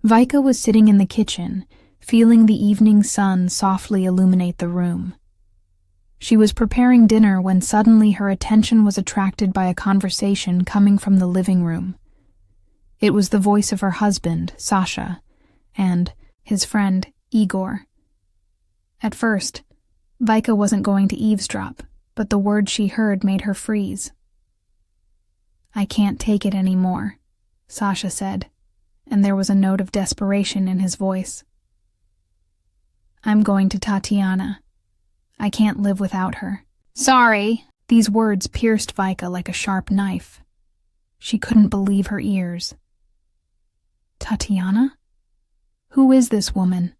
Vika was sitting in the kitchen, feeling the evening sun softly illuminate the room. She was preparing dinner when suddenly her attention was attracted by a conversation coming from the living room. It was the voice of her husband, Sasha, and his friend, Igor. At first, Vika wasn't going to eavesdrop, but the words she heard made her freeze. "I can't take it anymore," Sasha said, and there was a note of desperation in his voice. "I'm going to Tatiana. I can't live without her." "Sorry." These words pierced Vika like a sharp knife. She couldn't believe her ears. Tatiana? Who is this woman?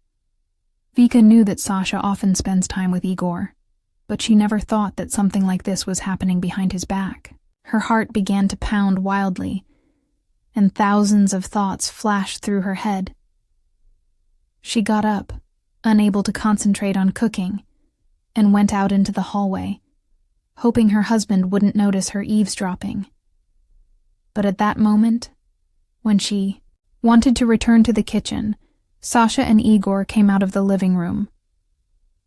Vika knew that Sasha often spends time with Igor, but she never thought that something like this was happening behind his back. Her heart began to pound wildly, and thousands of thoughts flashed through her head. She got up, unable to concentrate on cooking, and went out into the hallway, hoping her husband wouldn't notice her eavesdropping. But at that moment, when she wanted to return to the kitchen, Sasha and Igor came out of the living room.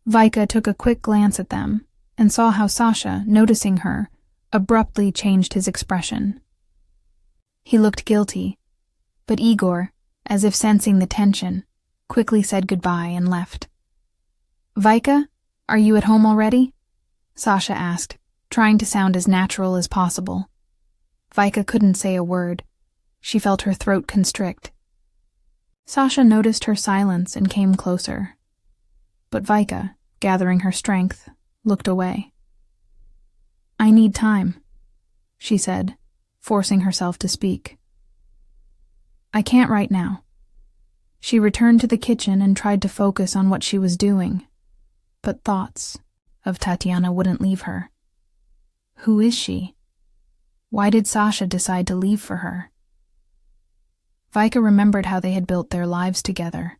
Vika took a quick glance at them and saw how Sasha, noticing her, abruptly changed his expression. He looked guilty, but Igor, as if sensing the tension, quickly said goodbye and left. "Vika, are you at home already?" Sasha asked, trying to sound as natural as possible. Vika couldn't say a word. She felt her throat constrict. Sasha noticed her silence and came closer. But Vika, gathering her strength, looked away. "I need time," she said, forcing herself to speak. "I can't right now." She returned to the kitchen and tried to focus on what she was doing, but thoughts of Tatiana wouldn't leave her. Who is she? Why did Sasha decide to leave for her? Vika remembered how they had built their lives together,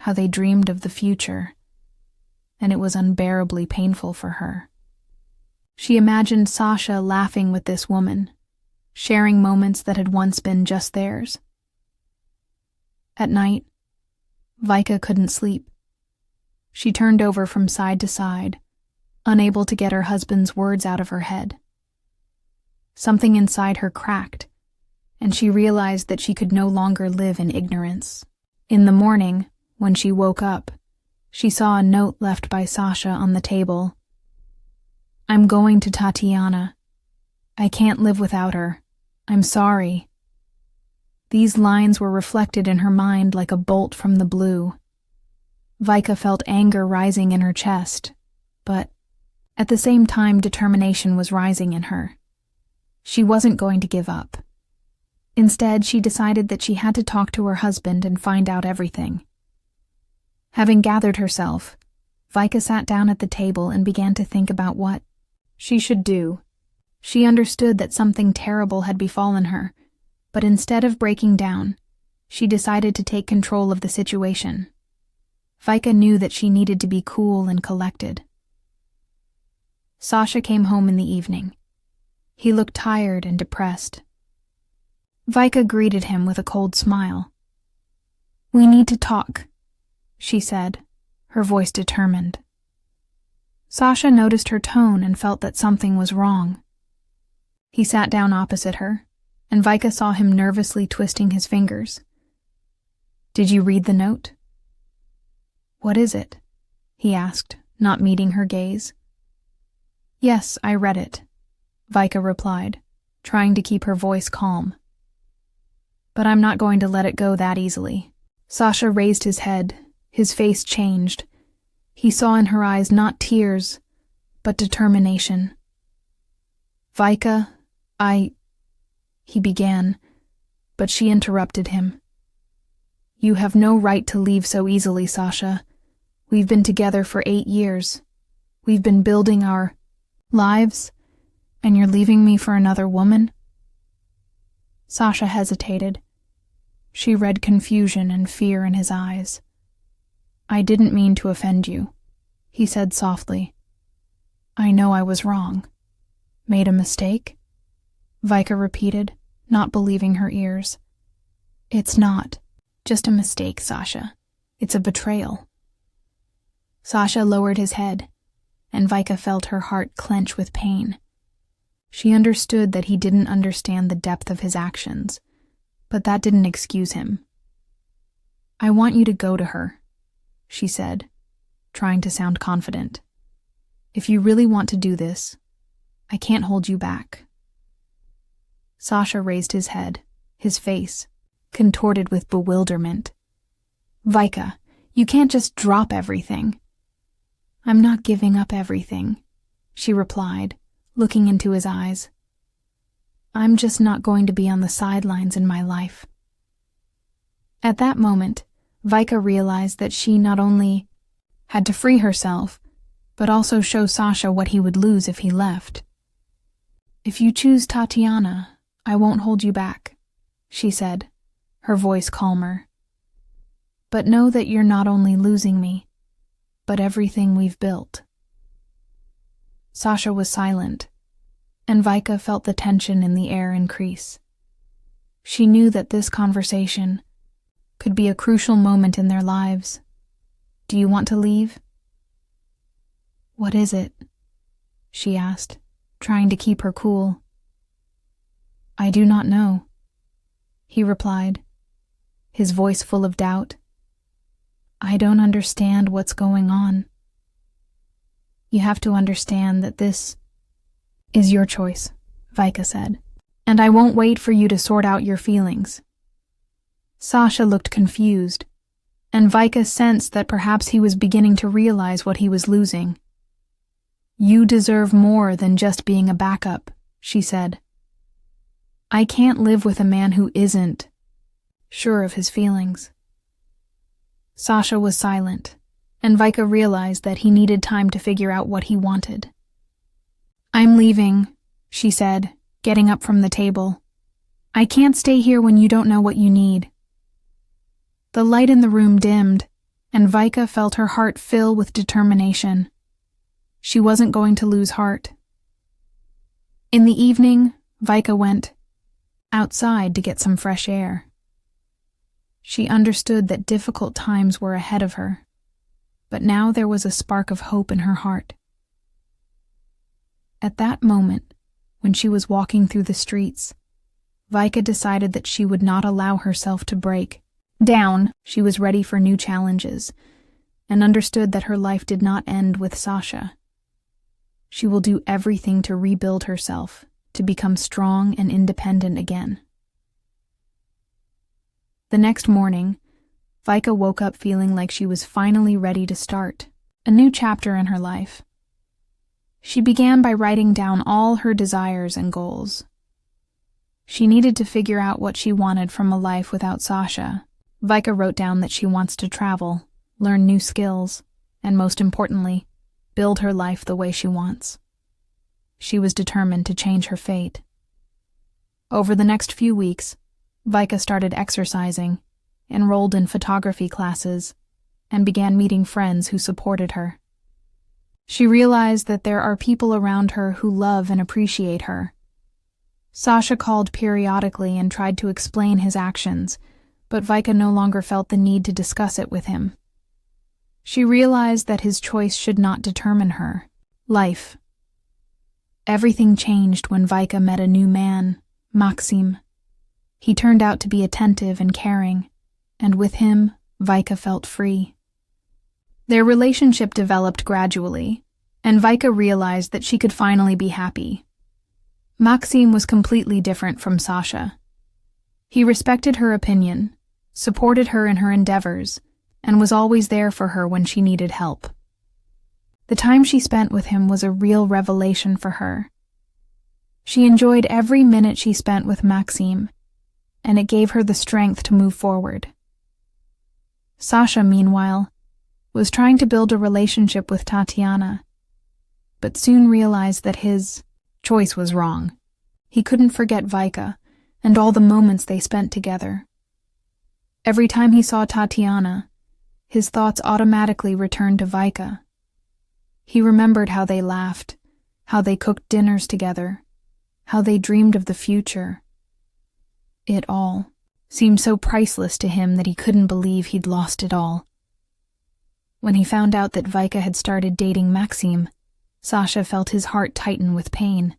how they dreamed of the future, and it was unbearably painful for her. She imagined Sasha laughing with this woman, sharing moments that had once been just theirs. At night, Vika couldn't sleep. She turned over from side to side, unable to get her husband's words out of her head. Something inside her cracked, and she realized that she could no longer live in ignorance. In the morning, when she woke up, she saw a note left by Sasha on the table. "I'm going to Tatiana. I can't live without her. I'm sorry." These lines were reflected in her mind like a bolt from the blue. Vika felt anger rising in her chest, but at the same time determination was rising in her. She wasn't going to give up. Instead, she decided that she had to talk to her husband and find out everything. Having gathered herself, Vika sat down at the table and began to think about what she should do. She understood that something terrible had befallen her, but instead of breaking down, she decided to take control of the situation. Vika knew that she needed to be cool and collected. Sasha came home in the evening. He looked tired and depressed. Vika greeted him with a cold smile. "We need to talk," she said, her voice determined. Sasha noticed her tone and felt that something was wrong. He sat down opposite her, and Vika saw him nervously twisting his fingers. "Did you read the note?" "What is it?" he asked, not meeting her gaze. "Yes, I read it," Vika replied, trying to keep her voice calm. "But I'm not going to let it go that easily." Sasha raised his head, his face changed. He saw in her eyes not tears, but determination. "Vika, he began, but she interrupted him. "You have no right to leave so easily, Sasha. We've been together for 8 years. We've been building our lives, and you're leaving me for another woman?" Sasha hesitated. She read confusion and fear in his eyes. "I didn't mean to offend you," he said softly. "I know I was wrong." "Made a mistake?" Vika repeated, not believing her ears. "It's not," Just a mistake, Sasha. It's a betrayal. Sasha lowered his head, and Vika felt her heart clench with pain. She understood that he didn't understand the depth of his actions, but that didn't excuse him. "I want you to go to her," she said, trying to sound confident. "If you really want to do this, I can't hold you back." Sasha raised his head, his face contorted with bewilderment. "Vika, you can't just drop everything." "I'm not giving up everything," she replied, looking into his eyes. "I'm just not going to be on the sidelines in my life." At that moment, Vika realized that she not only had to free herself, but also show Sasha what he would lose if he left. "If you choose Tatiana, I won't hold you back," she said, her voice calmer. "But know that you're not only losing me, but everything we've built." Sasha was silent, and Vika felt the tension in the air increase. She knew that this conversation could be a crucial moment in their lives. "Do you want to leave?" "What is it?" she asked, trying to keep her cool. "I do not know," he replied, his voice full of doubt. "I don't understand what's going on." "You have to understand that this is your choice," Vika said, "and I won't wait for you to sort out your feelings." Sasha looked confused, and Vika sensed that perhaps he was beginning to realize what he was losing. "You deserve more than just being a backup," she said. "I can't live with a man who isn't sure of his feelings." Sasha was silent, and Vika realized that he needed time to figure out what he wanted. "I'm leaving," she said, getting up from the table. "I can't stay here when you don't know what you need." The light in the room dimmed, and Vika felt her heart fill with determination. She wasn't going to lose heart. In the evening, Vika went outside to get some fresh air. She understood that difficult times were ahead of her, but now there was a spark of hope in her heart. At that moment, when she was walking through the streets, Vika decided that she would not allow herself to break down. She was ready for new challenges, and understood that her life did not end with Sasha. She will do everything to rebuild herself, to become strong and independent again. The next morning, Vika woke up feeling like she was finally ready to start a new chapter in her life. She began by writing down all her desires and goals. She needed to figure out what she wanted from a life without Sasha. Vika wrote down that she wants to travel, learn new skills, and most importantly, build her life the way she wants. She was determined to change her fate. Over the next few weeks, Vika started exercising, enrolled in photography classes, and began meeting friends who supported her. She realized that there are people around her who love and appreciate her. Sasha called periodically and tried to explain his actions, but Vika no longer felt the need to discuss it with him. She realized that his choice should not determine her life. Everything changed when Vika met a new man, Maxim. He turned out to be attentive and caring, and with him, Vika felt free. Their relationship developed gradually, and Vika realized that she could finally be happy. Maxim was completely different from Sasha. He respected her opinion, supported her in her endeavors, and was always there for her when she needed help. The time she spent with him was a real revelation for her. She enjoyed every minute she spent with Maxim, and it gave her the strength to move forward. Sasha, meanwhile, was trying to build a relationship with Tatiana, but soon realized that his choice was wrong. He couldn't forget Vika and all the moments they spent together. Every time he saw Tatiana, his thoughts automatically returned to Vika. He remembered how they laughed, how they cooked dinners together, how they dreamed of the future. It all seemed so priceless to him that he couldn't believe he'd lost it all. When he found out that Vika had started dating Maxim, Sasha felt his heart tighten with pain.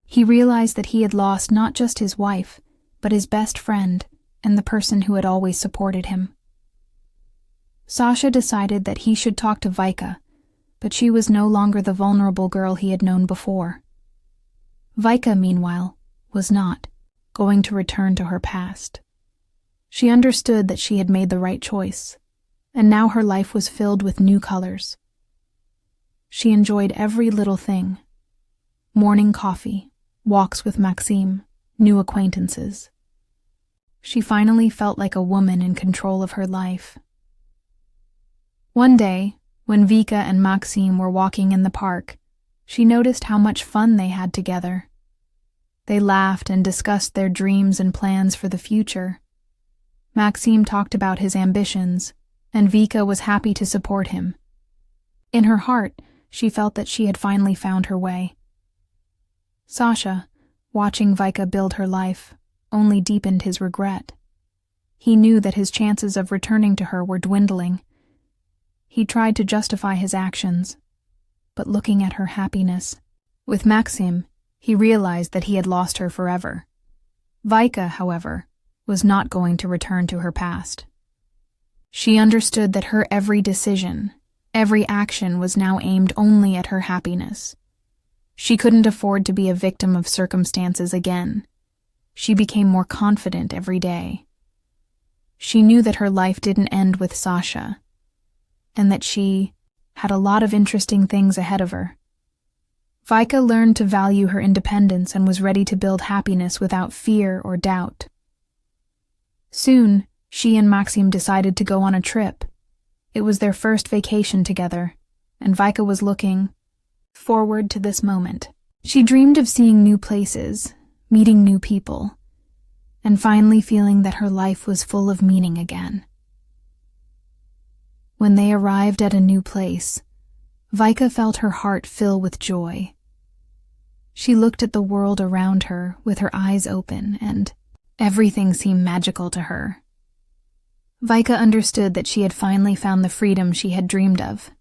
He realized that he had lost not just his wife, but his best friend and the person who had always supported him. Sasha decided that he should talk to Vika, but she was no longer the vulnerable girl he had known before. Vika, meanwhile, was not going to return to her past. She understood that she had made the right choice, and now her life was filled with new colors. She enjoyed every little thing: morning coffee, walks with Maxim, new acquaintances. She finally felt like a woman in control of her life. One day, when Vika and Maxim were walking in the park, she noticed how much fun they had together. They laughed and discussed their dreams and plans for the future. Maxim talked about his ambitions, and Vika was happy to support him. In her heart, she felt that she had finally found her way. Sasha, watching Vika build her life, only deepened his regret. He knew that his chances of returning to her were dwindling. He tried to justify his actions, but looking at her happiness with Maxim, he realized that he had lost her forever. Vika, however, was not going to return to her past. She understood that her every decision, every action was now aimed only at her happiness. She couldn't afford to be a victim of circumstances again. She became more confident every day. She knew that her life didn't end with Sasha, and that she had a lot of interesting things ahead of her. Vika learned to value her independence and was ready to build happiness without fear or doubt. Soon, she and Maxim decided to go on a trip. It was their first vacation together, and Vika was looking forward to this moment. She dreamed of seeing new places, meeting new people, and finally feeling that her life was full of meaning again. When they arrived at a new place, Vika felt her heart fill with joy. She looked at the world around her with her eyes open, and everything seemed magical to her. Vika understood that she had finally found the freedom she had dreamed of.